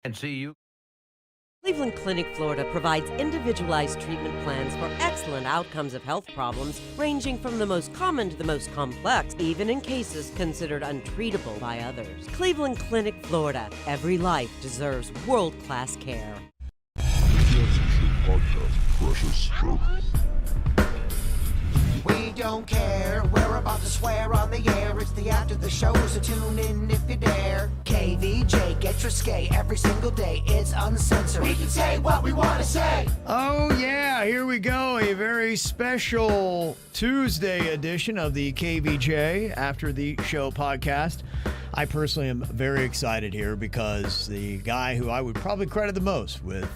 And see you. Cleveland Clinic, Florida provides individualized treatment plans for excellent outcomes of health problems ranging from the most common to the most complex, even in cases considered untreatable by others. Cleveland Clinic, Florida. Every life deserves world-class care. We don't care, we're about to swear on the air. It's the after the show, so tune in if you dare. KVJ, get risque every single day. It's uncensored. We can say what we want to say. Oh, yeah, here we go. A very special Tuesday edition of the KVJ After the Show podcast. I personally am very excited here because the guy who I would probably credit the most with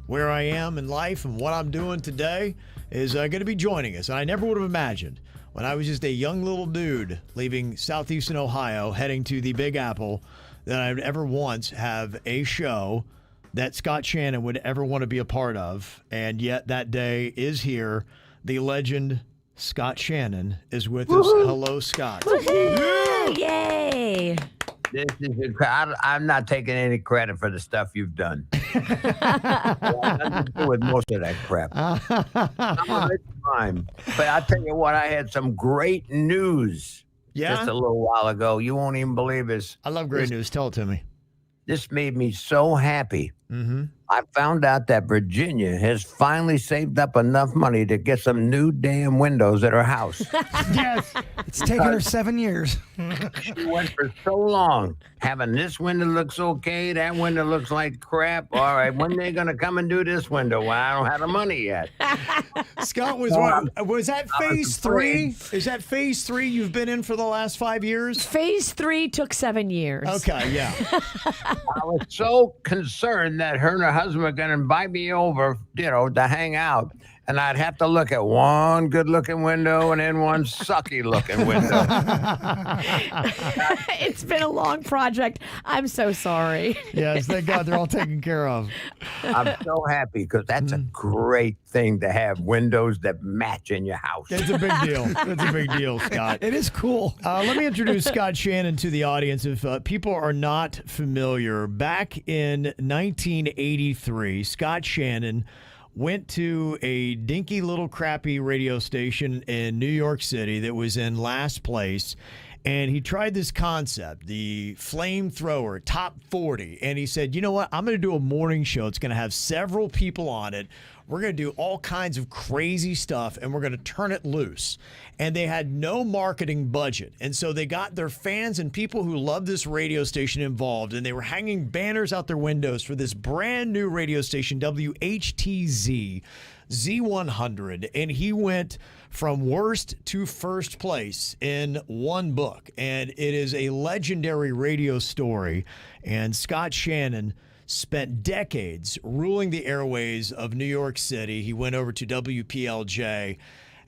where I am in life and what I'm doing today is going to be joining us. And I never would have imagined when I was just a young little dude leaving southeastern Ohio, heading to the Big Apple, that I would ever once have a show that Scott Shannon would ever want to be a part of. And yet that day is here. The legend Scott Shannon is with us. Hello, Scott. Yay! This is I'm not taking any credit for the stuff you've done. Nothing to do with most of that crap. Time. But I'll tell you what, I had some great news just a little while ago. You won't even believe this. I love great news. Tell it to me. This made me so happy. Mm-hmm. I found out that Virginia has finally saved up enough money to get some new damn windows at her house. Yes. It's taken her 7 years. She went for so long having this window looks okay, that window looks like crap. All right, when they going to come and do this window? Well, I don't have the money yet. Scott, was that phase three? Is that phase three you've been in for the last 5 years? Phase 3 took 7 years. Okay, yeah. I was so concerned that her and her husband were going to invite me over, to hang out. And I'd have to look at one good-looking window and then one sucky-looking window. It's been a long project. I'm so sorry. Yes, thank God they're all taken care of. I'm so happy because that's a great thing to have windows that match in your house. It's a big deal. It's a big deal, Scott. It is cool. Let me introduce Scott Shannon to the audience. If people are not familiar, back in 1983, Scott Shannon went to a dinky little crappy radio station in New York City that was in last place. And he tried this concept, the flamethrower top 40. And he said, you know what? I'm going to do a morning show. It's going to have several people on it. We're going to do all kinds of crazy stuff, and we're going to turn it loose. And they had no marketing budget. And so they got their fans and people who love this radio station involved, and they were hanging banners out their windows for this brand new radio station, WHTZ, Z100. And he went from worst to first place in one book. And it is a legendary radio story. And Scott Shannon spent decades ruling the airways of New York City. He went over to WPLJ,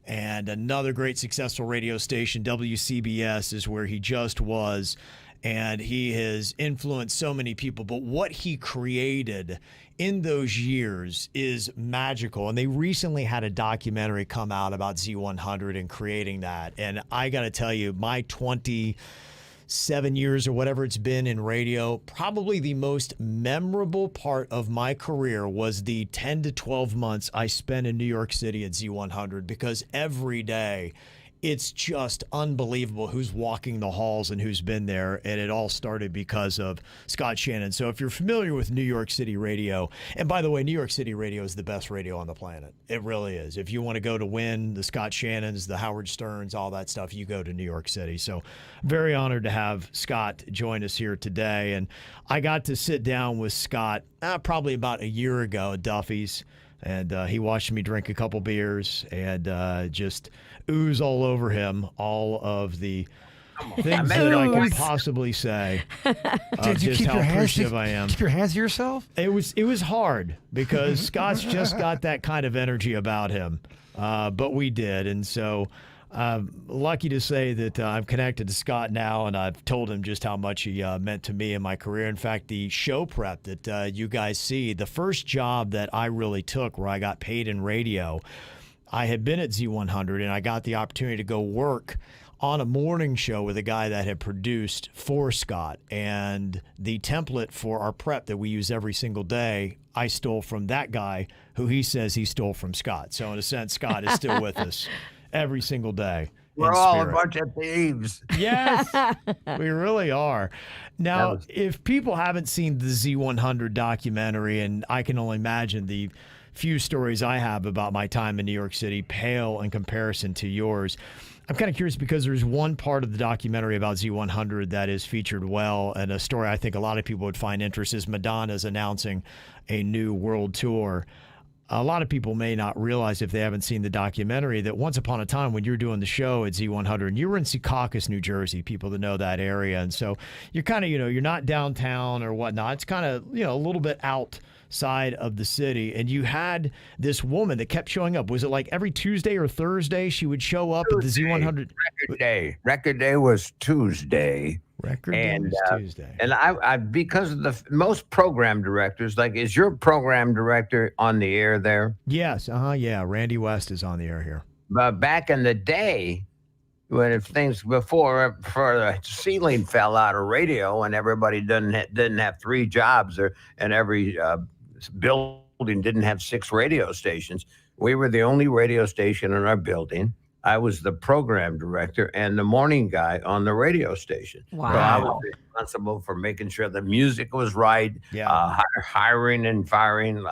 and another great successful radio station, WCBS, is where he just was. And he has influenced so many people. But what he created in those years is magical. And they recently had a documentary come out about Z100 and creating that. And I got to tell you, my 27 years or whatever it's been in radio, probably the most memorable part of my career was the 10 to 12 months I spent in New York City at Z100, because every day it's just unbelievable who's walking the halls and who's been there. And it all started because of Scott Shannon. So if you're familiar with New York City radio, and by the way, New York City radio is the best radio on the planet. It really is. If you want to go to win the Scott Shannons, the Howard Sterns, all that stuff, you go to New York City. So very honored to have Scott join us here today. And I got to sit down with Scott probably about a year ago at Duffy's. And he watched me drink a couple beers and just ooze all over him all of the things that I can possibly say. Did you just keep how your hands? appreciative I am. Keep your hands to yourself? It was hard because Scott's just got that kind of energy about him. But we did, and so lucky to say that I'm connected to Scott now, and I've told him just how much he meant to me in my career. In fact, the show prep that you guys see, the first job that I really took where I got paid in radio, I had been at Z100, and I got the opportunity to go work on a morning show with a guy that had produced for Scott. And the template for our prep that we use every single day, I stole from that guy who he says he stole from Scott. So in a sense, Scott is still with us every single day. We're in all spirit. a bunch of thieves. Yes, we really are. Now, was- if people haven't seen the Z100 documentary, and I can only imagine the few stories I have about my time in New York City pale in comparison to yours, I'm kind of curious because there's one part of the documentary about Z100 that is featured well, and a story I think a lot of people would find interest is Madonna's announcing a new world tour. A lot of people may not realize if they haven't seen the documentary that once upon a time when you're doing the show at Z100, and you were in Secaucus, New Jersey, people that know that area. And so you're kind of, you're not downtown or whatnot. It's kind of, a little bit outside of the city. And you had this woman that kept showing up. Was it like every Tuesday or Thursday she would show up at the Z100? Record day was Tuesday. Record day And, was Tuesday. And I because of the most program directors, like, is your program director on the air there? Yes. Yeah. Randy West is on the air here. But back in the day, when if things before the ceiling fell out of radio and everybody didn't have 3 jobs, and every building didn't have 6 radio stations, we were the only radio station in our building. I was the program director and the morning guy on the radio station. Wow. So I was responsible for making sure the music was right, Yeah. hiring and firing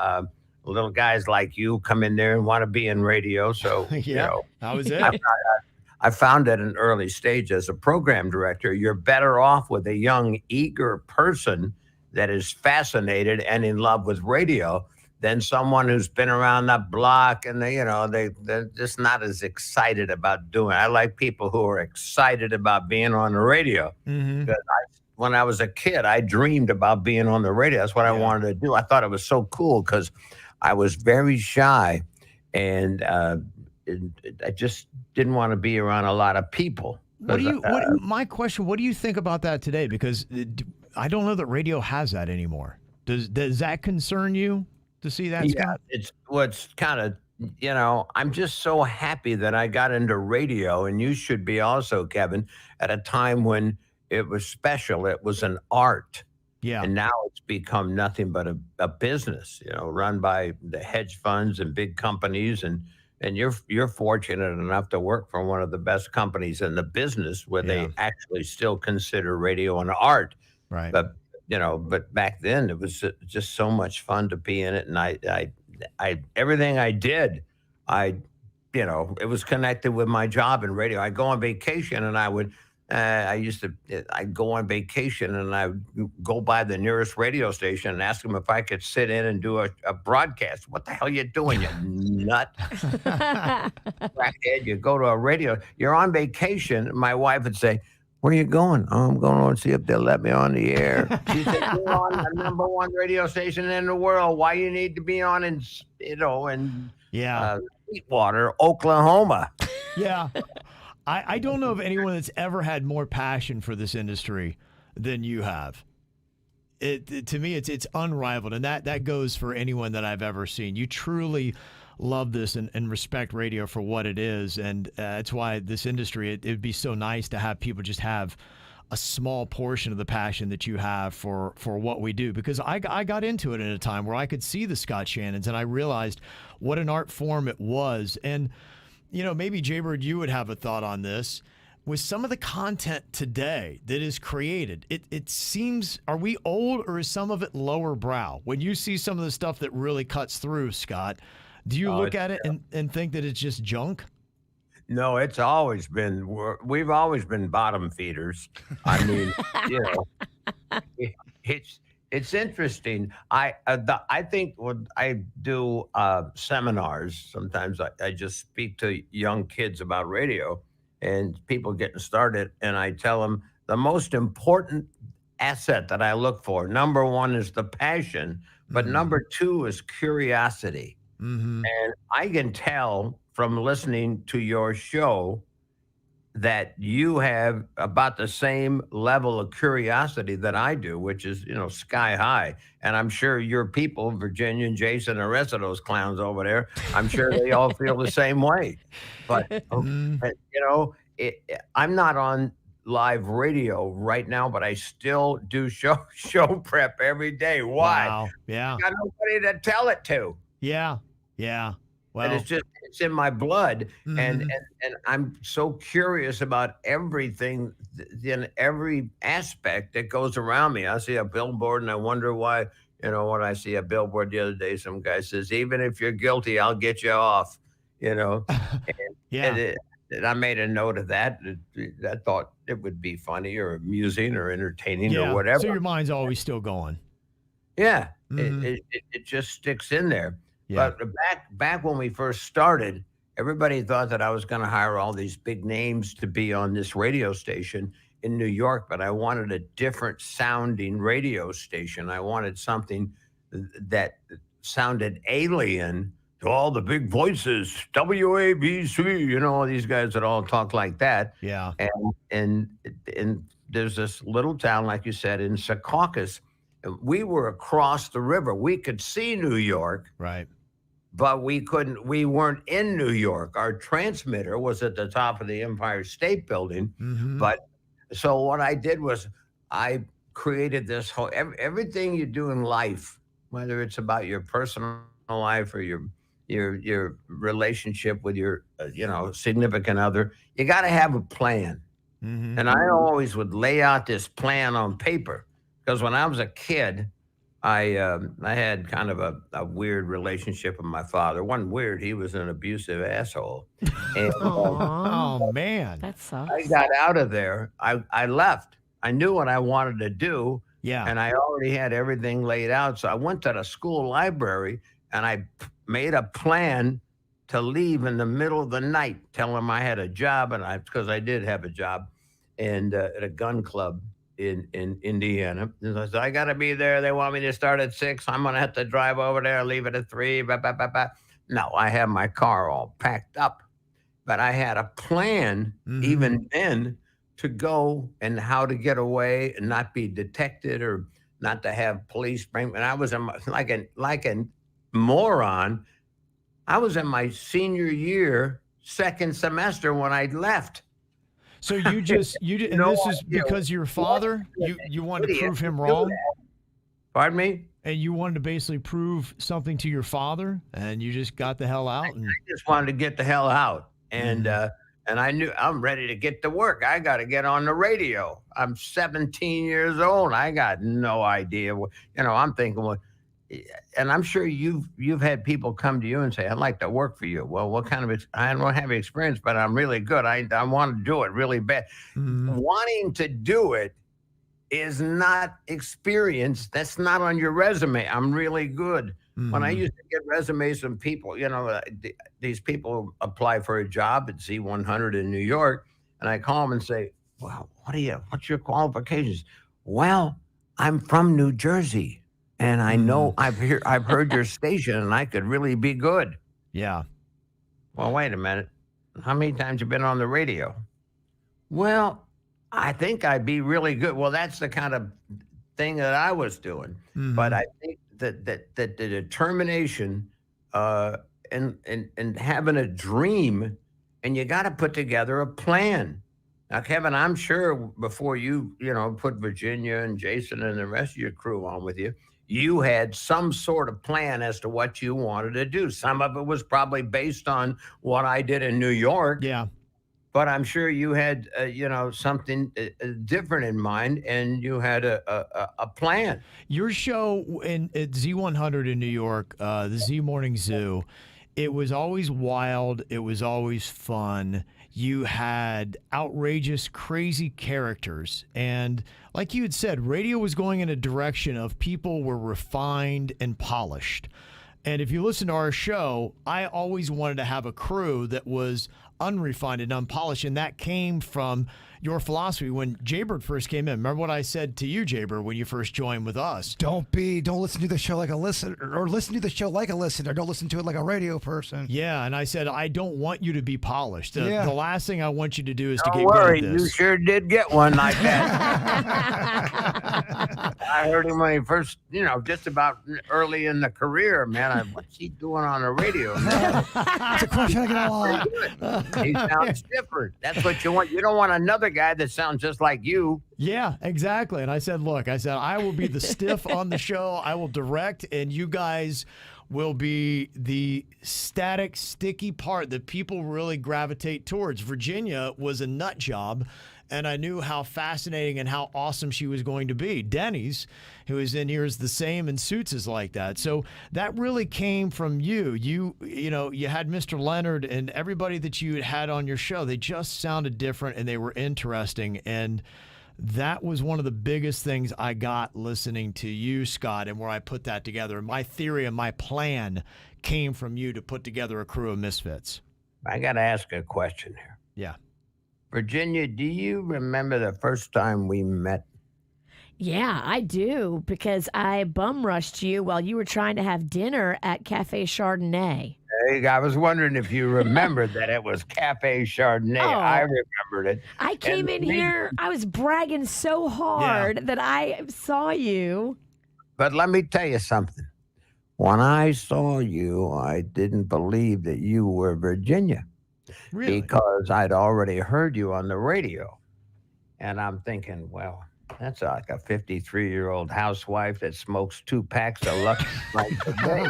little guys like you come in there and want to be in radio. So, Yeah. That was it. I found at an early stage as a program director, you're better off with a young, eager person that is fascinated and in love with radio than someone who's been around the block and they're just not as excited about doing it. I like people who are excited about being on the radio. Mm-hmm. Because when I was a kid, I dreamed about being on the radio. That's what I wanted to do. I thought it was so cool because I was very shy and I just didn't want to be around a lot of people. My question, what do you think about that today? Because I don't know that radio has that anymore. Does that concern you to see that, Scott? It's what's kind of, I'm just so happy that I got into radio, and you should be also, Kevin, at a time when it was special. It was an art. Yeah. And now it's become nothing but a business, run by the hedge funds and big companies. And you're fortunate enough to work for one of the best companies in the business where they actually still consider radio an art. Right. But back then it was just so much fun to be in it. And I everything I did, it was connected with my job in radio. I go on vacation and I'd go on vacation and I would go by the nearest radio station and ask them if I could sit in and do a broadcast. What the hell are you doing, you nut? Crackhead, you go to a radio, you're on vacation. My wife would say, "Where are you going?" "Oh, I'm going to see if they'll let me on the air." She said, "You're on the #1 radio station in the world. Why you need to be on in Sweetwater, Oklahoma?" Yeah. I don't know of anyone that's ever had more passion for this industry than you have. To me, it's unrivaled, and that goes for anyone that I've ever seen. You truly love this and respect radio for what it is, and that's why this industry, it'd be so nice to have people just have a small portion of the passion that you have for what we do, because I got into it at a time where I could see the Scott Shannons, and I realized what an art form it was. And maybe Jaybird, you would have a thought on this. With some of the content today that is created, it seems, are we old or is some of it lower brow? When you see some of the stuff that really cuts through, Scott, do you look at it and think that it's just junk? No, it's always been, we've always been bottom feeders. I mean, it's interesting. I think when I do seminars, sometimes I just speak to young kids about radio and people getting started, and I tell them the most important asset that I look for, #1 is the passion, but #2 is curiosity. Mm-hmm. And I can tell from listening to your show that you have about the same level of curiosity that I do, which is, sky high. And I'm sure your people, Virginia and Jason, and the rest of those clowns over there, I'm sure they all feel the same way. But, I'm not on live radio right now, but I still do show prep every day. Why? Wow. Yeah. Got nobody to tell it to. Yeah. Yeah. And Well. it's in my blood, and Mhm. I'm so curious about everything in every aspect that goes around me. I see a billboard and I wonder why. When I see a billboard the other day, some guy says, "Even if you're guilty, I'll get you off." You know, Yeah. and I made a note of that. I thought it would be funny or amusing or entertaining or Yeah. whatever. So your mind's always still going. Yeah, Mhm. it just sticks in there. Yeah. But back when we first started, everybody thought that I was going to hire all these big names to be on this radio station in New York, but I wanted a different sounding radio station. I wanted something that sounded alien to all the big voices, WABC, all these guys that all talk like that. Yeah. And there's this little town, like you said, in Secaucus. We were across the river. We could see New York, Right. but we weren't in New York. Our transmitter was at the top of the Empire State Building. Mhm. But so what I did was I created this whole everything you do in life, whether it's about your personal life or your relationship with your significant other, you got to have a plan. Mhm. And I always would lay out this plan on paper because when I was a kid, I had kind of a weird relationship with my father. One weird, he was an abusive asshole. And Aw, Oh man. that sucks. I got out of there. I left. I knew what I wanted to do, Yeah. and I already had everything laid out. So I went to the school library and I made a plan to leave in the middle of the night, tell them I had a job, and because I did have a job, and at a gun club in Indiana. And I said, I got to be there. They want me to start at 6. I'm going to have to drive over there, leave it at 3. Blah, blah, blah, blah. No, I had my car all packed up, but I had a plan even then to go and how to get away and not be detected or not to have police bring. And I was like a moron. I was in my senior year, second semester when I left. So you did, and No this is idea because your father, you wanted to idiot prove him to do wrong, that. Pardon me? and you wanted to basically prove something to your father, and you just got the hell out. And I just wanted to get the hell out. And I knew I'm ready to get to work. I got to get on the radio. I'm 17 years old. I got no idea what, I'm thinking, well, and I'm sure you've had people come to you and say, I'd like to work for you. Well, what kind of, I don't have experience, but I'm really good. I want to do it really bad. Wanting to do it is not experience. That's not on your resume. I'm really good. When I used to get resumes from people, these people apply for a job at Z100 in New York, and I call them and say, "Wow, what's your qualifications?" "Well, I'm from New Jersey, and I know I've heard your station, and I could really be good." yeah. Well, wait a minute. How many times you been on the radio? Well, I think I'd be really good. Well, that's the kind of thing that I was doing. But I think that the determination and having a dream, and you got to put together a plan. Now, Kevin, I'm sure before you put Virginia and Jason and the rest of your crew on with you, you had some sort of plan as to what you wanted to do. Some of it was probably based on what I did in New York. Yeah. But I'm sure you had, something different in mind, and you had a plan. Your show at Z100 in New York, the Z Morning Zoo, it was always wild. It was always fun. You had outrageous, crazy characters. And like you had said, radio was going in a direction of people were refined and polished. And if you listen to our show, I always wanted to have a crew that was unrefined and unpolished, and that came from your philosophy when Jaybird first came in. Remember what I said to you, Jaybird, when you first joined with us? Don't listen to the show like a listener, or listen to the show like a listener. Don't listen to it like a radio person. Yeah, and I said, I don't want you to be polished. The last thing I want you to do is to Don't get worry, good at this. you sure did get one like that. I heard him when he first, just about early in the career, man. What's he doing on the radio? It's a question I get a lot. He sounds different. That's what you want. You don't want another guy that sounds just like you. Yeah, exactly. And I said, look, I will be the stiff on the show. I will direct, and you guys will be the static, sticky part that people really gravitate towards. Virginia was a nut job, and I knew how fascinating and how awesome she was going to be. Denny's, who is in here, is the same, and Suits is like that. So that really came from you. You had Mr. Leonard and everybody that you had on your show. They just sounded different, and they were interesting. And that was one of the biggest things I got listening to you, Scott, and where I put that together. My theory and my plan came from you to put together a crew of misfits. I got to ask a question here. Yeah. Virginia, do you remember the first time we met? Yeah, I do, because I bum rushed you while you were trying to have dinner at Cafe Chardonnay. Hey, I was wondering if you remembered that it was Cafe Chardonnay. Oh. I remembered it. I came in here, I was bragging so hard that I saw you. But let me tell you something. When I saw you, I didn't believe that you were Virginia. Really? Because I'd already heard you on the radio. And I'm thinking, well, that's like a 53-year-old housewife that smokes 2 packs of Lucky Strikes a day.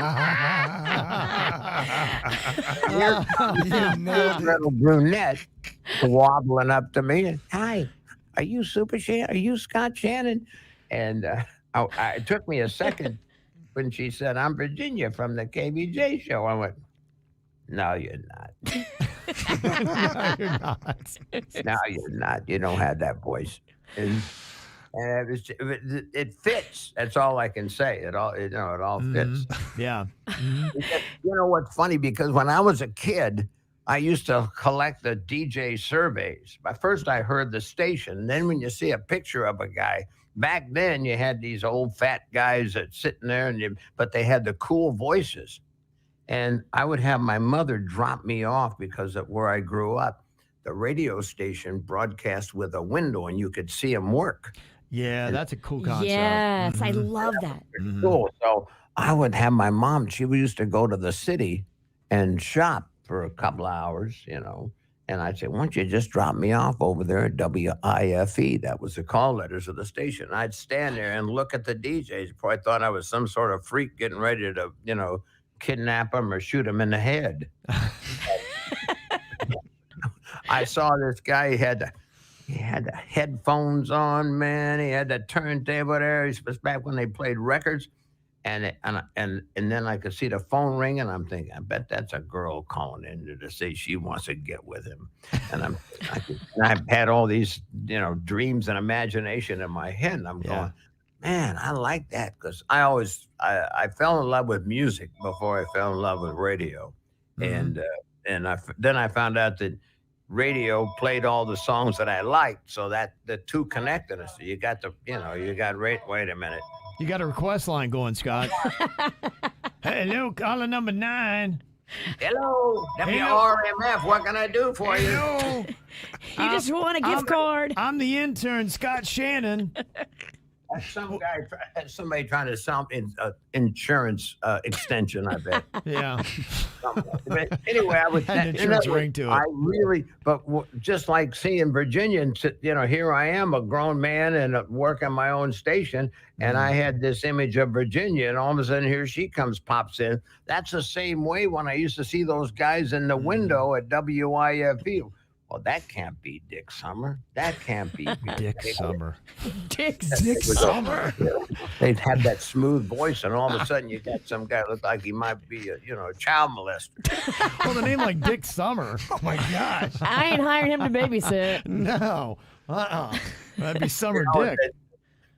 This little brunette wobbling up to me. And, hi, are you Super Shannon? Are you Scott Shannon? And it took me a second when she said, I'm Virginia from the KVJ show. I went, no, you're not. No, you're not. No, you're not. You don't have that voice. And it fits. That's all I can say. It all fits. Yeah. You know what's funny? Because when I was a kid, I used to collect the DJ surveys. But first I heard the station. And then when you see a picture of a guy, back then you had these old fat guys that sitting there, but they had the cool voices. And I would have my mother drop me off because of where I grew up. The radio station broadcast with a window and you could see them work. Yeah, that's a cool concept. Yes, I love that. Cool. So I would have my mom, she used to go to the city and shop for a couple of hours, and I'd say, why don't you just drop me off over there at WIFE? That was the call letters of the station. I'd stand there and look at the DJs. Probably thought I was some sort of freak getting ready to, kidnap them or shoot them in the head. I saw this guy, he had the headphones on, man. He had the turntable there. It was back when they played records. And then I could see the phone ring, and I'm thinking, I bet that's a girl calling in to say she wants to get with him. And I've had all these, dreams and imagination in my head. And I'm going, man, I like that, because I fell in love with music before I fell in love with radio. And then I found out that radio played all the songs that I liked, so that the two connected us. So you got wait a minute. You got a request line going, Scott. Hello, caller number 9. Hello, WRMF. What can I do for you? Hello. You just want a gift card. I'm the intern, Scott Shannon. That's somebody trying to sell insurance extension, I bet. Yeah. But anyway, I was Had an insurance ring to it. Just like seeing Virginia, and here I am, a grown man and working my own station, and I had this image of Virginia, and all of a sudden here she pops in. That's the same way when I used to see those guys in the window at WIFE. Well, that can't be Dick Summer. That can't be Dick Summer. Dick Summer. They'd have that smooth voice, and all of a sudden you got some guy look like he might be a child molester. Well, the name like Dick Summer. Oh my gosh. I ain't hiring him to babysit. No. That'd be Summer Dick.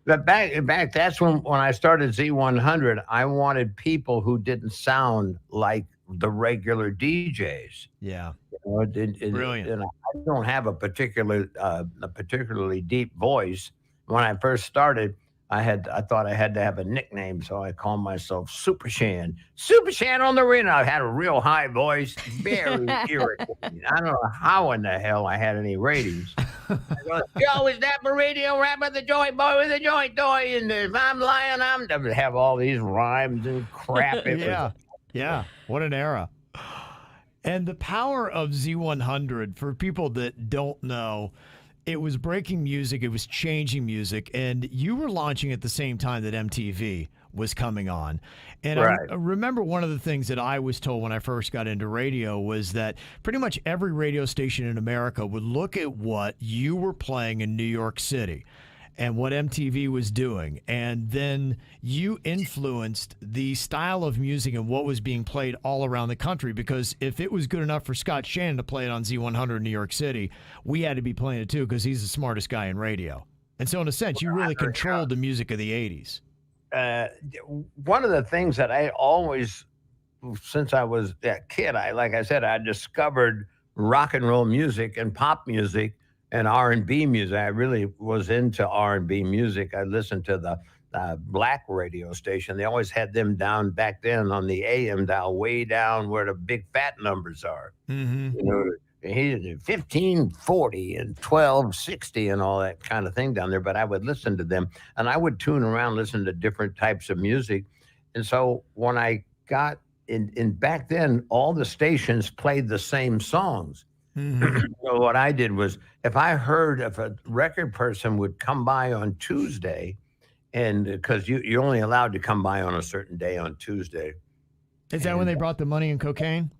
But back that's when I started Z100, I wanted people who didn't sound like the regular DJs. Yeah. Brilliant. And I don't have a particularly deep voice. When I first started, I thought I had to have a nickname, so I called myself Super Shan. Super Shan on the radio. I had a real high voice, very irritating. I don't know how in the hell I had any ratings. I go, yo, is that my radio rapper, the joint boy with the joint toy? And if I'm lying, I'm to have all these rhymes and crap. Yeah. What an era. And the power of Z100, for people that don't know, it was breaking music, it was changing music, and you were launching at the same time that MTV was coming on. And Right. I remember one of the things that I was told when I first got into radio was that pretty much every radio station in America would look at what you were playing in New York City and what MTV was doing. And then you influenced the style of music and what was being played all around the country, because if it was good enough for Scott Shannon to play it on Z100 in New York City, we had to be playing it too because he's the smartest guy in radio. And so in a sense, you really controlled the music of the 80s. One of the things that I always, since I was a kid, like I said, I discovered rock and roll music and pop music and R&B music. I really was into R&B music. I listened to the black radio station. They always had them down back then on the AM dial, way down where the big fat numbers are. Mm-hmm. You know, he 1540 and 1260 and all that kind of thing down there. But I would listen to them, and I would tune around, listen to different types of music. And so when I got in back then, all the stations played the same songs. So what I did was, if a record person would come by on Tuesday, and because you're only allowed to come by on a certain day on Tuesday. Is that when they brought the money and cocaine?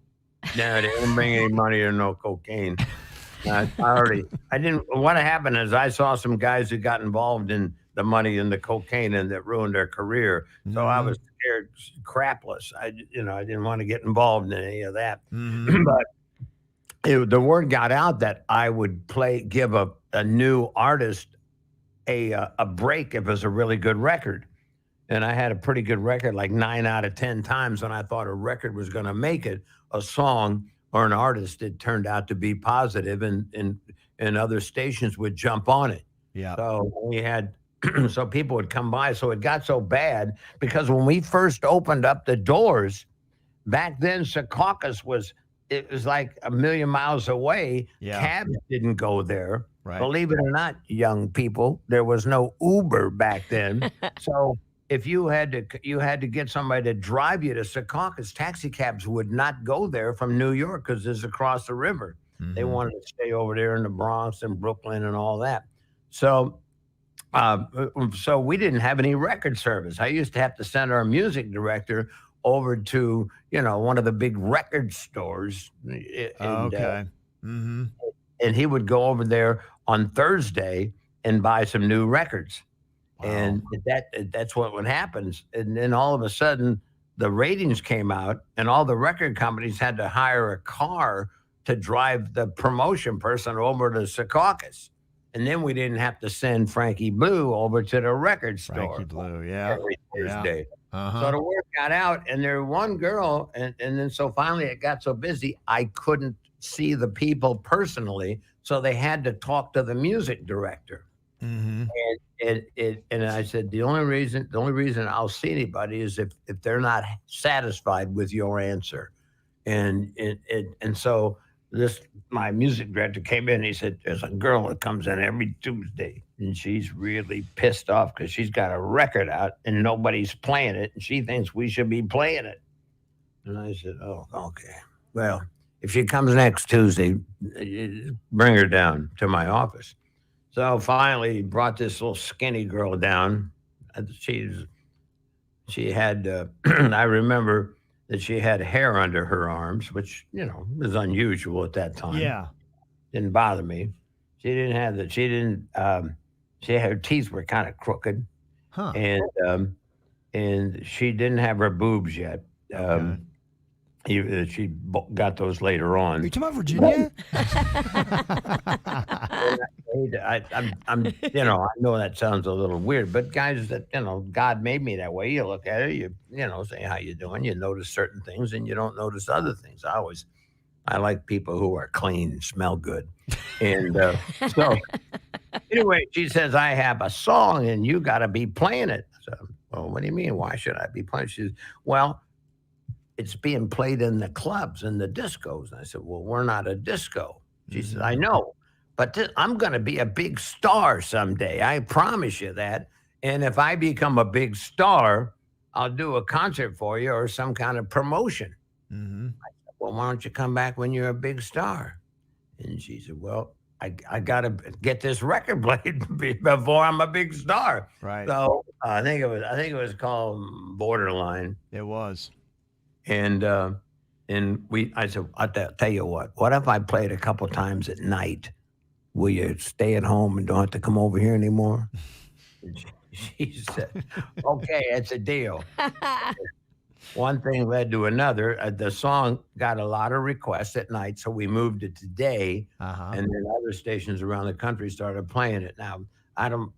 No, they didn't bring any money or no cocaine. What happened is I saw some guys who got involved in the money and the cocaine and that ruined their career. So I was scared crapless. I didn't want to get involved in any of that. But the word got out that I would give a new artist a break if it was a really good record. And I had a pretty good record, like 9 out of 10 times when I thought a record was going to make it, a song or an artist, it turned out to be positive, and other stations would jump on it. Yeah. So we had, so people would come by. So it got so bad because when we first opened up the doors, back then Secaucus was like a million miles away. Yeah. Cabs didn't go there. Right. Believe it or not, young people, there was no Uber back then. So if you had to get somebody to drive you to Secaucus, taxi cabs would not go there from New York because it's across the river. They wanted to stay over there in the Bronx and Brooklyn and all that. So we didn't have any record service. I used to have to send our music director over to, one of the big record stores. Okay. And he would go over there on Thursday and buy some new records. Wow. And that's what would happen. And then all of a sudden, the ratings came out, and all the record companies had to hire a car to drive the promotion person over to Secaucus. And then we didn't have to send Frankie Blue over to the record store. Frankie Blue, yeah. Every Thursday. Uh-huh. So the word got out, and there one girl, and then so finally it got so busy, I couldn't see the people personally, so they had to talk to the music director. And I said, the only reason I'll see anybody is if they're not satisfied with your answer. And so my music director came in and he said, there's a girl that comes in every Tuesday and she's really pissed off because she's got a record out and nobody's playing it, and she thinks we should be playing it. And I said, oh, okay. Well, if she comes next Tuesday, bring her down to my office. So finally, he brought this little skinny girl down. She had, I remember that she had hair under her arms, which, was unusual at that time. Yeah. Didn't bother me. She didn't have her teeth were kind of crooked. Huh. And she didn't have her boobs yet. She got those later on. Are you talking about Virginia? I know that sounds a little weird, but guys that, God made me that way. You look at it, you say, how you doing? You notice certain things and you don't notice other things. I like people who are clean and smell good. And so anyway, she says, I have a song and you got to be playing it. So, well, what do you mean? Why should I be playing? She says, well, it's being played in the clubs and the discos. And I said, well, we're not a disco. She said, I know, but I'm going to be a big star someday. I promise you that. And if I become a big star, I'll do a concert for you or some kind of promotion. I said, well, why don't you come back when you're a big star? And she said, well, I got to get this record played before I'm a big star. Right. So I think it was called Borderline. It was. And I said, I'll tell you what if I played a couple times at night? Will you stay at home and don't have to come over here anymore? And she said, okay, it's a deal. One thing led to another. The song got a lot of requests at night, so we moved it to day, Uh-huh. and then other stations around the country started playing it. Now, I'm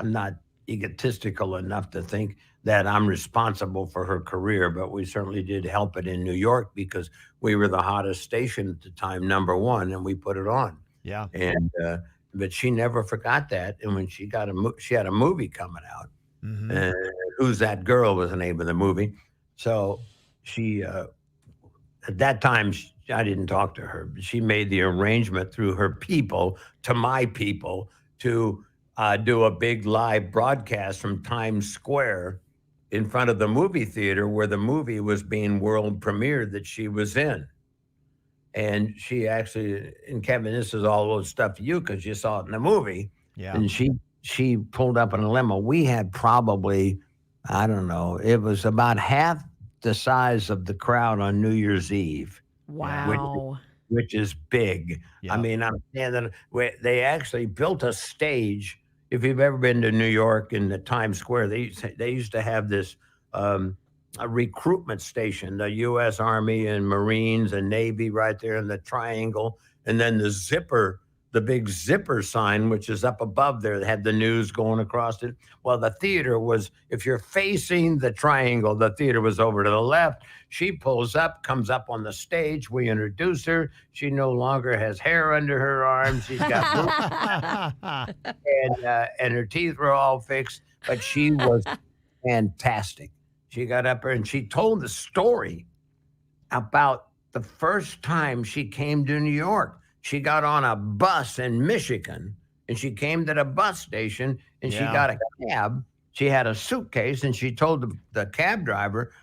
not egotistical enough to think that I'm responsible for her career, but we certainly did help it in New York because we were the hottest station at the time, #1, and we put it on. Yeah. And but she never forgot that. And when she had a movie coming out. Mm-hmm. Who's That Girl was the name of the movie. So she, at that time, I didn't talk to her. But she made the arrangement through her people to my people to do a big live broadcast from Times Square in front of the movie theater where the movie was being world premiered that she was in. And she actually, and Kevin, this is all those stuff to you because you saw it in the movie. Yeah. And she pulled up in a limo. We had probably, I don't know, it was about half the size of the crowd on New Year's Eve. Wow. Which is big. Yeah. I mean, I'm standing. They actually built a stage. If you've ever been to New York in the Times Square, they used to have this a recruitment station, the U.S. Army and Marines and Navy right there in the triangle, and then the big zipper sign, which is up above there, that had the news going across it. Well, the theater was, if you're facing the triangle, the theater was over to the left. She pulls up, comes up on the stage. We introduce her. She no longer has hair under her arms. She's got and her teeth were all fixed, but she was fantastic. She got up there and she told the story about the first time she came to New York. She got on a bus in Michigan and she came to the bus station and she got a cab. She had a suitcase and she told the cab driver,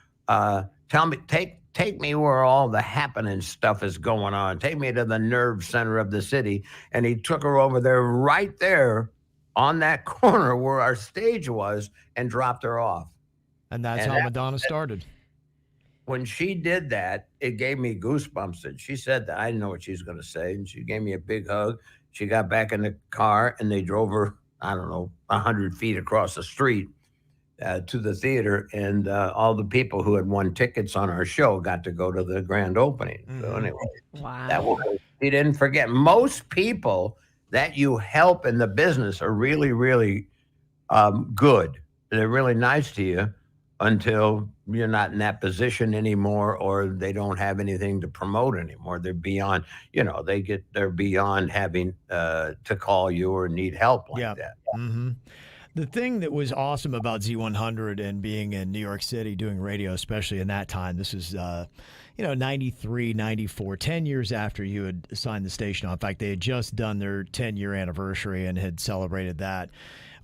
take me where all the happening stuff is going on. Take me to the nerve center of the city. And he took her over there right there on that corner where our stage was and dropped her off. And that's how Madonna started. When she did that, it gave me goosebumps. And she said that I didn't know what she was going to say. And she gave me a big hug. She got back in the car and they drove her, I don't know, 100 feet across the street to the theater. And all the people who had won tickets on our show got to go to the grand opening. Mm-hmm. So anyway, wow. She didn't forget. Most people that you help in the business are really, really good. They're really nice to you until you're not in that position anymore or they don't have anything to promote anymore. They're beyond, they're beyond having to call you or need help like that. Mm-hmm. The thing that was awesome about Z100 and being in New York City doing radio, especially in that time, this is, 93, 94, 10 years after you had signed the station on. In fact, they had just done their 10-year anniversary and had celebrated that.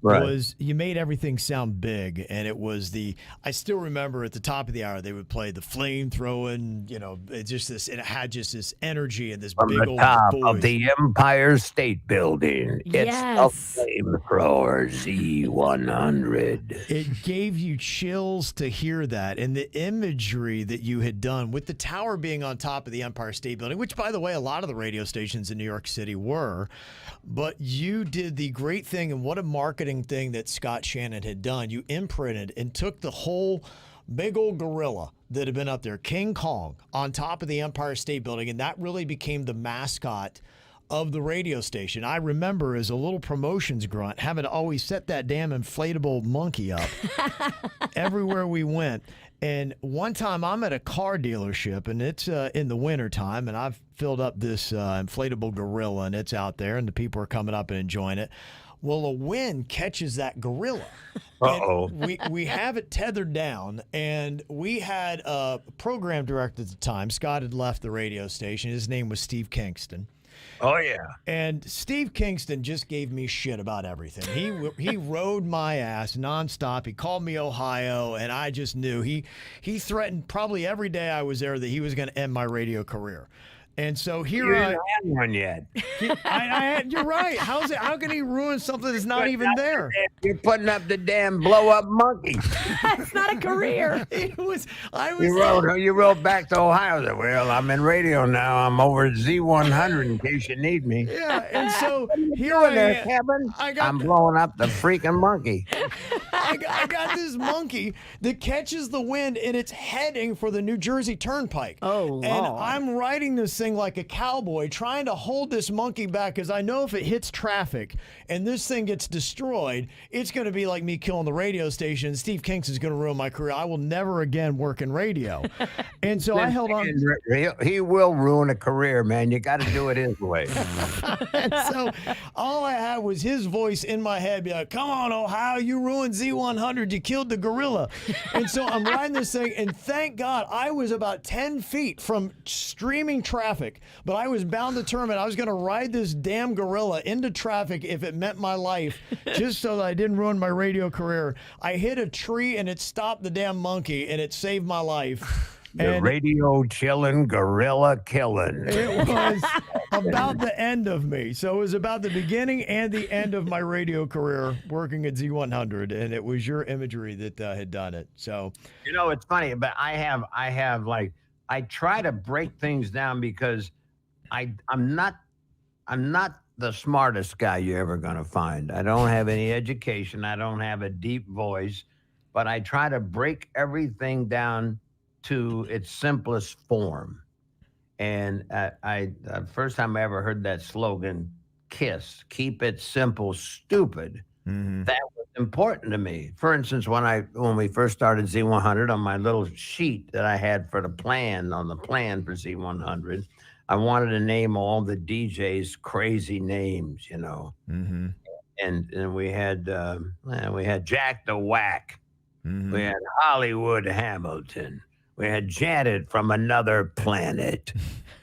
Right. Was you made everything sound big, and it was I still remember at the top of the hour they would play the flame throwing, it had just this energy and this from big the old top voice. of the Empire State Building. Yes. It's the flamethrower Z100. It gave you chills to hear that, and the imagery that you had done with the tower being on top of the Empire State Building, which, by the way, a lot of the radio stations in New York City were, but you did the great thing, and what a marketing thing that Scott Shannon had done. You imprinted and took the whole big old gorilla that had been up there, King Kong, on top of the Empire State Building, and that really became the mascot of the radio station. I remember as a little promotions grunt having to always set that damn inflatable monkey up everywhere we went. And one time I'm at a car dealership, and it's in the wintertime, and I've filled up this inflatable gorilla, and it's out there, and the people are coming up and enjoying it. Well, a wind catches that gorilla. Uh-oh. We have it tethered down, and we had a program director at the time. Scott had left the radio station. His name was Steve Kingston. Oh, yeah. And Steve Kingston just gave me shit about everything. He rode my ass nonstop. He called me Ohio, and I just knew he threatened probably every day I was there that he was going to end my radio career. And so You here didn't have one yet. you're right. How can he ruin something that's not even there? You're putting up the damn blow-up monkey. That's not a career. You rode back to Ohio. Said, well, I'm in radio now. I'm over at Z100 in case you need me. Yeah, and so here Doing I there, am. Kevin? I'm I'm blowing up the freaking monkey. I got this monkey that catches the wind and it's heading for the New Jersey Turnpike. Oh, Lord. And I'm riding this thing like a cowboy, trying to hold this monkey back because I know if it hits traffic and this thing gets destroyed, it's going to be like me killing the radio station. Steve Kingston's going to ruin my career. I will never again work in radio. And so I held on. He will ruin a career, man. You got to do it his way. And so all I had was his voice in my head, be like, come on, Ohio, you ruined Z100. You killed the gorilla. And so I'm riding this thing, and thank God I was about 10 feet from streaming traffic, but I was bound determined I was going to ride this damn gorilla into traffic if it meant my life, just so that I didn't ruin my radio career. I hit a tree, and it stopped the damn monkey, and it saved my life. The radio chilling, gorilla killing. It was about the end of me. So it was about the beginning and the end of my radio career working at Z100, and it was your imagery that had done it. So, You know, it's funny, but I have like, I try to break things down because I'm not the smartest guy you're ever going to find. I don't have any education. I don't have a deep voice, but I try to break everything down to its simplest form. And the first time I ever heard that slogan, KISS, keep it simple, stupid, that was important to me. For instance, when we first started Z100, on my little sheet that I had for the plan for Z100, I wanted to name all the DJs crazy names, you know. And we had Jack the Whack. We had Hollywood Hamilton. We had Janet from Another Planet,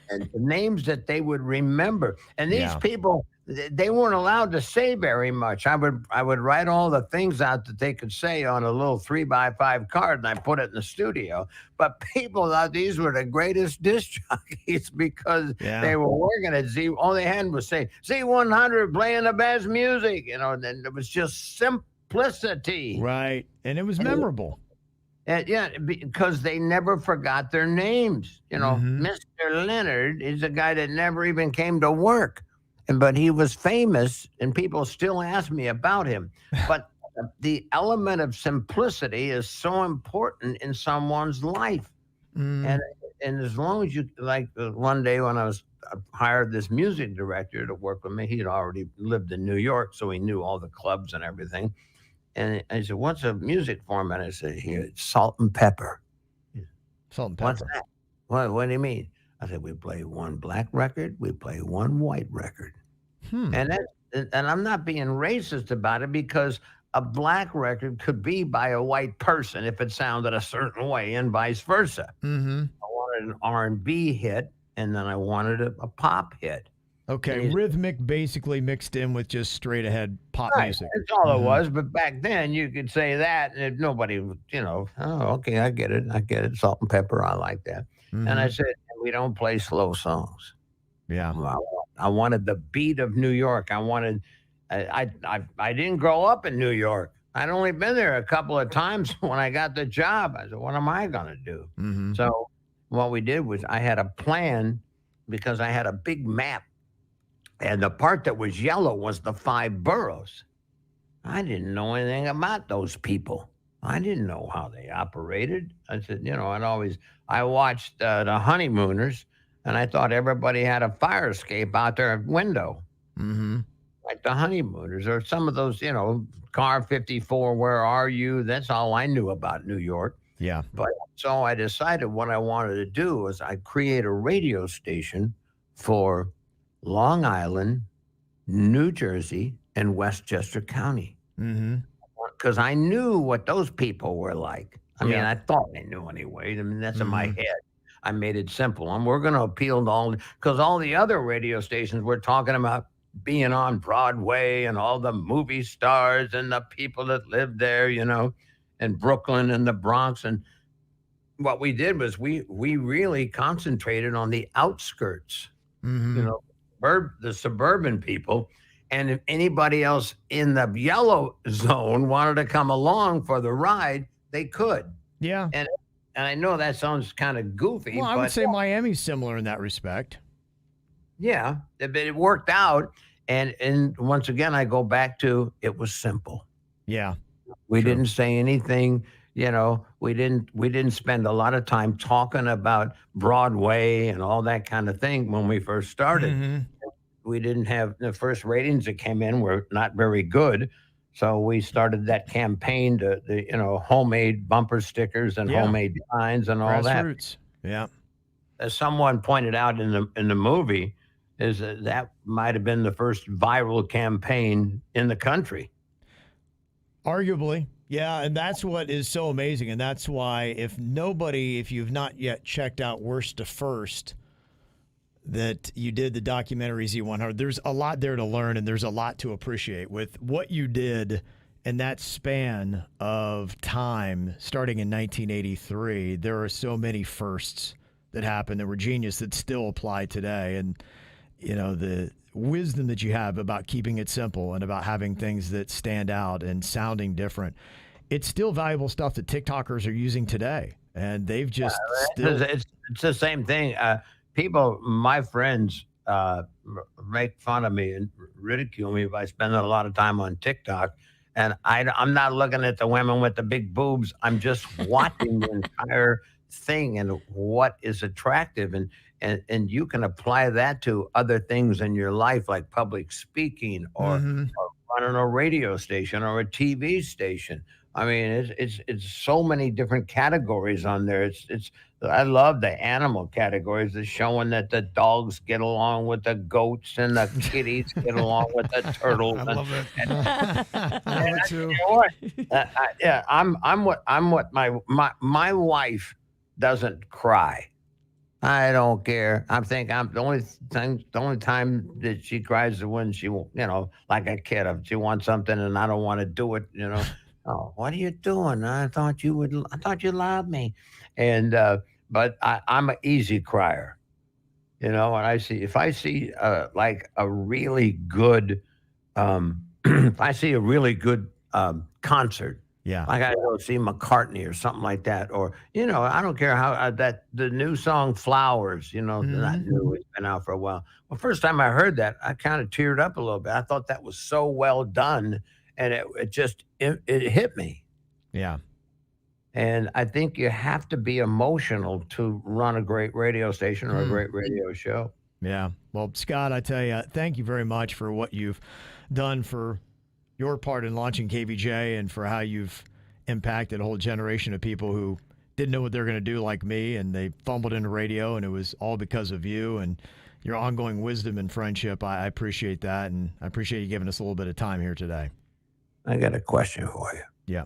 and the names that they would remember. And these people, they weren't allowed to say very much. I would write all the things out that they could say on a little 3x5 card, and I put it in the studio. But people thought these were the greatest disc jockeys because they were working at Z. All they had was say Z100 playing the best music, you know. And it was just simplicity, right? And it was memorable. Because they never forgot their names. You know, Mr. Leonard is a guy that never even came to work, but he was famous, and people still ask me about him. But the element of simplicity is so important in someone's life. And as long as you, like one day when I hired this music director to work with me, he'd already lived in New York, so he knew all the clubs and everything. And I said, what's a music format? I said, here, it's salt and pepper. Salt and pepper. What's that? What do you mean? I said, we play one black record, we play one white record. And I'm not being racist about it, because a black record could be by a white person if it sounded a certain way, and vice versa. I wanted an R&B hit, and then I wanted a pop hit. Okay, rhythmic basically mixed in with just straight ahead pop music. That's all it was. But back then you could say that, and nobody, you know, oh, okay, I get it. Salt and pepper, I like that. And I said, we don't play slow songs. Yeah. I wanted the beat of New York. I didn't grow up in New York. I'd only been there a couple of times when I got the job. I said, what am I going to do? So what we did was I had a plan, because I had a big map. And the part that was yellow was the 5 boroughs. I didn't know anything about those people. I didn't know how they operated. I said, you know, I watched the Honeymooners, and I thought everybody had a fire escape out their window. Like the Honeymooners, or some of those, you know, Car 54, Where Are You? That's all I knew about New York. Yeah. But so I decided what I wanted to do was I'd create a radio station for Long Island, New Jersey, and Westchester County. Because I knew what those people were like. I mean, I thought I knew anyway. I mean, that's in my head. I made it simple. And we're going to appeal to because all the other radio stations were talking about being on Broadway and all the movie stars and the people that live there, in Brooklyn and the Bronx. And what we did was we really concentrated on the outskirts, the suburban people. And if anybody else in the yellow zone wanted to come along for the ride, they could. Yeah. And I know that sounds kind of goofy. Well, I but would say Miami's similar in that respect. yeah, but it worked out. And once again, I go back to it was simple. Yeah. We didn't say anything. We didn't spend a lot of time talking about Broadway and all that kind of thing when we first started. Mm-hmm. We didn't have the first ratings that came in were not very good. So we started that campaign to the homemade bumper stickers and homemade signs and all Grassroots. that. Yeah. As someone pointed out in the movie, is that might have been the first viral campaign in the country. Arguably. Yeah, and that's what is so amazing. And that's why if you've not yet checked out Worst to First, that you did the documentary Z100, there's a lot there to learn and there's a lot to appreciate with what you did in that span of time starting in 1983. There are so many firsts that happened that were genius that still apply today. And, the wisdom that you have about keeping it simple and about having things that stand out and sounding different, it's still valuable stuff that TikTokers are using today. And they've just it's the same thing. People, my friends, make fun of me and ridicule me if I spend a lot of time on TikTok. And I'm not looking at the women with the big boobs. I'm just watching the entire thing and what is attractive. And you can apply that to other things in your life, like public speaking or running a radio station or a TV station. I mean, it's so many different categories on there. I love the animal categories. It's showing that the dogs get along with the goats and the kitties get along with the turtles. I love it. I love it too. You know what? I'm what my wife doesn't cry. I don't care. The only time that she cries is when she, like a kid, if she wants something and I don't want to do it, Oh, what are you doing? I thought you loved me. And, but I'm an easy crier, and if I see like a really good, if I see a really good concert, like I go see McCartney or something like that, or, I don't care how the new song Flowers, not new, it's been out for a while. Well, first time I heard that, I kind of teared up a little bit. I thought that was so well done. And it hit me. Yeah. And I think you have to be emotional to run a great radio station or a great radio show. Yeah. Well, Scott, I tell you, thank you very much for what you've done for your part in launching KVJ and for how you've impacted a whole generation of people who didn't know what they were going to do like me, and they fumbled into radio, and it was all because of you and your ongoing wisdom and friendship. I appreciate that, and I appreciate you giving us a little bit of time here today. I got a question for you. Yeah.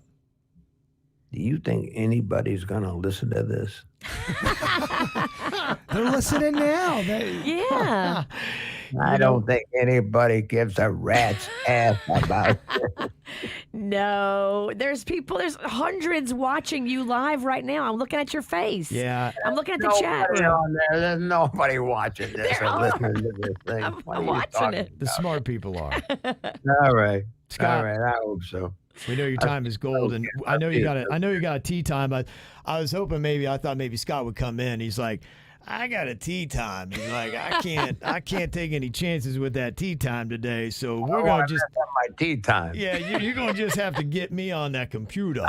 Do you think anybody's going to listen to this? They're listening now. Yeah. I don't think anybody gives a rat's ass about it. No, there's hundreds watching you live right now. I'm looking at your face. Yeah. I'm looking at the chat Nobody room. on there. There's nobody watching this There or are. listening to this thing. I'm What are you watching talking it. The smart people are. All right. Scott. All right. I hope so. We know your time is gold, and I know you got a tea time. I was hoping I thought maybe Scott would come in. He's like, I got a tea time. He's like, I can't take any chances with that tea time today. So we're gonna just have my tea time. yeah, you're gonna just have to get me on that computer.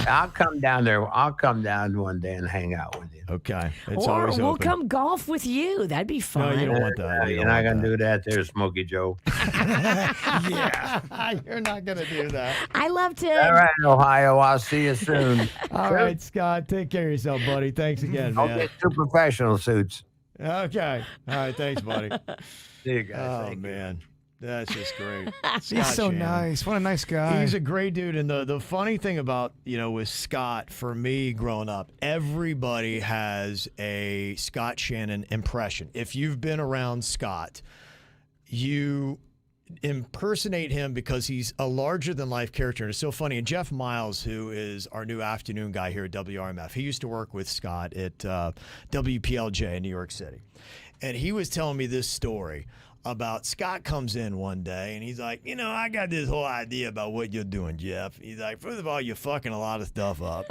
I'll come down there. I'll come down one day and hang out with you. Okay, it's Or always we'll open. come golf with you. That'd be No, fun. you don't want that. You're not gonna do that, there, Smokey Joe. Yeah, you're not gonna do that. I love to. All right, Ohio. I'll see you soon. All right, Scott, take care of yourself, buddy. Thanks again, I'll man. get 2 professional suits. Okay, all right, thanks, buddy. See you guys. Oh Thank you. man, That's just great. He's Scott so Shannon. nice. What a nice guy. He's a great dude. And the funny thing about, with Scott, for me growing up, everybody has a Scott Shannon impression. If you've been around Scott, you impersonate him because he's a larger-than-life character. And it's so funny. And Jeff Miles, who is our new afternoon guy here at WRMF, he used to work with Scott at WPLJ in New York City. And he was telling me this story about Scott comes in one day and he's like, I got this whole idea about what you're doing, Jeff. He's like, first of all, you're fucking a lot of stuff up.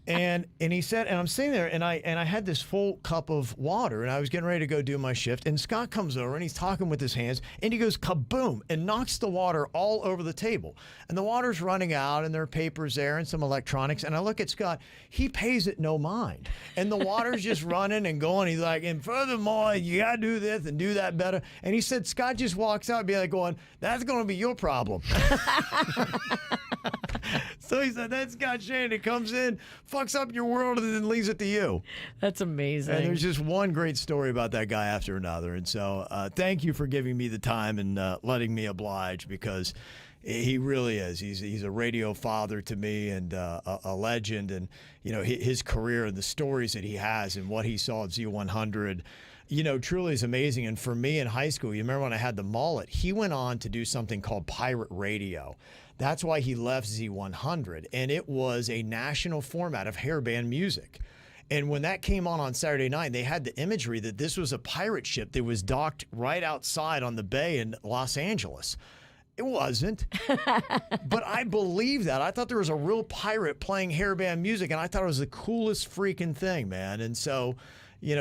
and he said, and I'm sitting there and I had this full cup of water and I was getting ready to go do my shift. And Scott comes over and he's talking with his hands and he goes kaboom and knocks the water all over the table. And the water's running out and there are papers there and some electronics. And I look at Scott, he pays it no mind. And the water's just running and going. He's like, and furthermore, you got to do this and do that better. And he said Scott just walks out and be like going, that's going to be your problem. So he said, that's Scott Shannon. He comes in, fucks up your world, and then leaves it to you. That's amazing. And there's just one great story about that guy after another. And so thank you for giving me the time and letting me oblige, because he really is. He's a radio father to me and a legend. And, his career and the stories that he has and what he saw at Z100, truly is amazing. And for me in high school, you remember when I had the mullet, he went on to do something called pirate radio. That's why he left Z100. And it was a national format of hairband music. And when that came on Saturday night, they had the imagery that this was a pirate ship that was docked right outside on the bay in Los Angeles. It wasn't. But I believe that. I thought there was a real pirate playing hairband music, and I thought it was the coolest freaking thing, man. And so,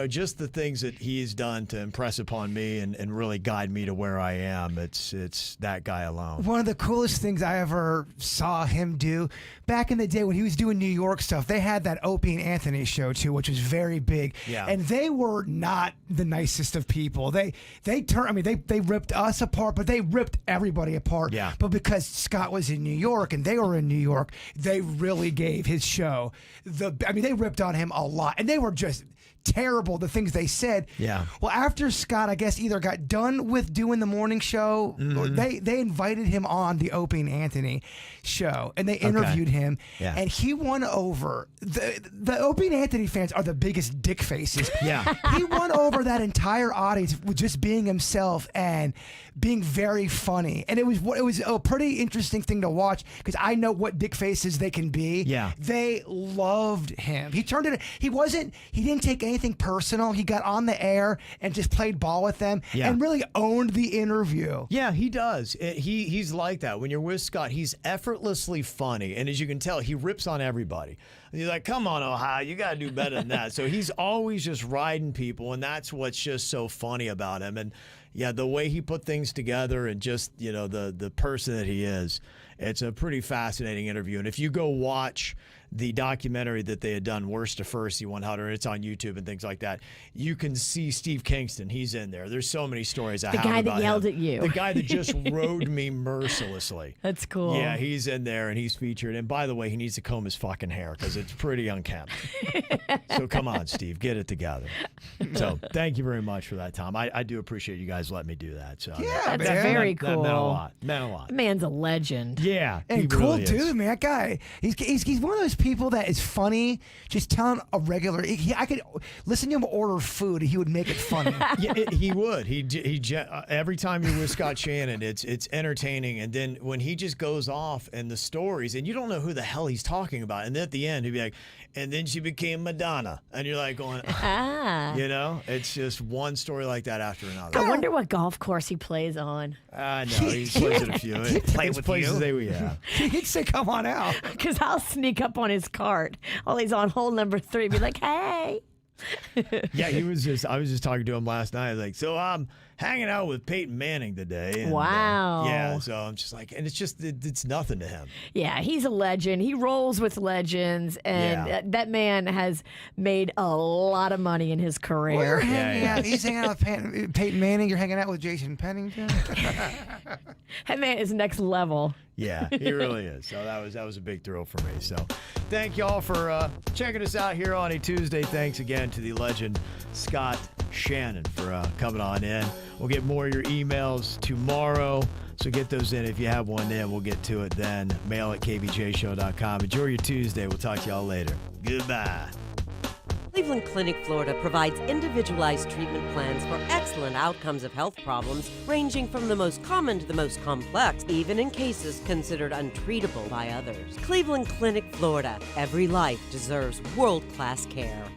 just the things that he's done to impress upon me and really guide me to where I am, it's that guy alone. One of the coolest things I ever saw him do back in the day when he was doing New York stuff, they had that Opie and Anthony show too, which was very big. Yeah. And they were not the nicest of people. They ripped us apart, but they ripped everybody apart. Yeah. But because Scott was in New York and they were in New York, they really gave his show they ripped on him a lot. And they were just terrible, the things they said. Yeah. Well, after Scott, I guess, either got done with doing the morning show, or they invited him on the Opie and Anthony show, and they interviewed him, and he won over. The Opie and Anthony fans are the biggest dick faces. Yeah. He won over that entire audience with just being himself and being very funny. And it was a pretty interesting thing to watch, because I know what dick faces they can be. Yeah. They loved him. He turned it. He didn't take anything personal. He got on the air and just played ball with them and really owned the interview. Yeah, he does. He's like that. When you're with Scott, he's effortlessly funny. And as you can tell, he rips on everybody. And you're like, come on, Ohio, you got to do better than that. So he's always just riding people, and that's what's just so funny about him. And yeah, the way he put things together and just, the person that he is, it's a pretty fascinating interview. And if you go watch the documentary that they had done, Worst to First, Z100, it's on YouTube and things like that, you can see Steve Kingston. He's in there. There's so many stories I have about him. The guy that yelled at you. The guy that just rode me mercilessly. That's cool. Yeah, he's in there and he's featured. And by the way, he needs to comb his fucking hair because it's pretty unkempt. So come on, Steve, get it together. So thank you very much for that, Tom. I do appreciate you guys letting me do that. So Yeah, That's man. very that cool. meant a lot. Meant a lot. The man's a legend. Yeah, And he cool really is. dude, man. That guy, he's one of those people that is funny. Just telling a regular, I could listen to him order food, he would make it funny. Yeah, he would. Every time you're with Scott Shannon, it's entertaining. And then when he just goes off and the stories, and you don't know who the hell he's talking about. And then at the end, he'd be like, and then she became Madonna. And you're like going, it's just one story like that after another. I wonder what golf course he plays on. I know. He plays at a few. He played with places you? Yeah. He'd say, come on out. Because I'll sneak up on his cart while he's on hole number 3, be like, hey. Yeah, I was just talking to him last night. Like, so I'm hanging out with Peyton Manning today. And, Wow. yeah, so I'm just like, and it's nothing to him. Yeah, he's a legend. He rolls with legends, and that man has made a lot of money in his Well, you're career. hanging out. He's hanging out with Peyton Manning. You're hanging out with Jason Pennington. That man is next level. Yeah, he really is. So that was a big thrill for me. So thank you all for checking us out here on a Tuesday. Thanks again to the legend Scott Shannon, for coming on in. We'll get more of your emails tomorrow, so get those in. If you have one in, we'll get to it then. Mail at kvjshow.com. Enjoy your Tuesday. We'll talk to y'all later. Goodbye. Cleveland Clinic, Florida provides individualized treatment plans for excellent outcomes of health problems, ranging from the most common to the most complex, even in cases considered untreatable by others. Cleveland Clinic, Florida. Every life deserves world-class care.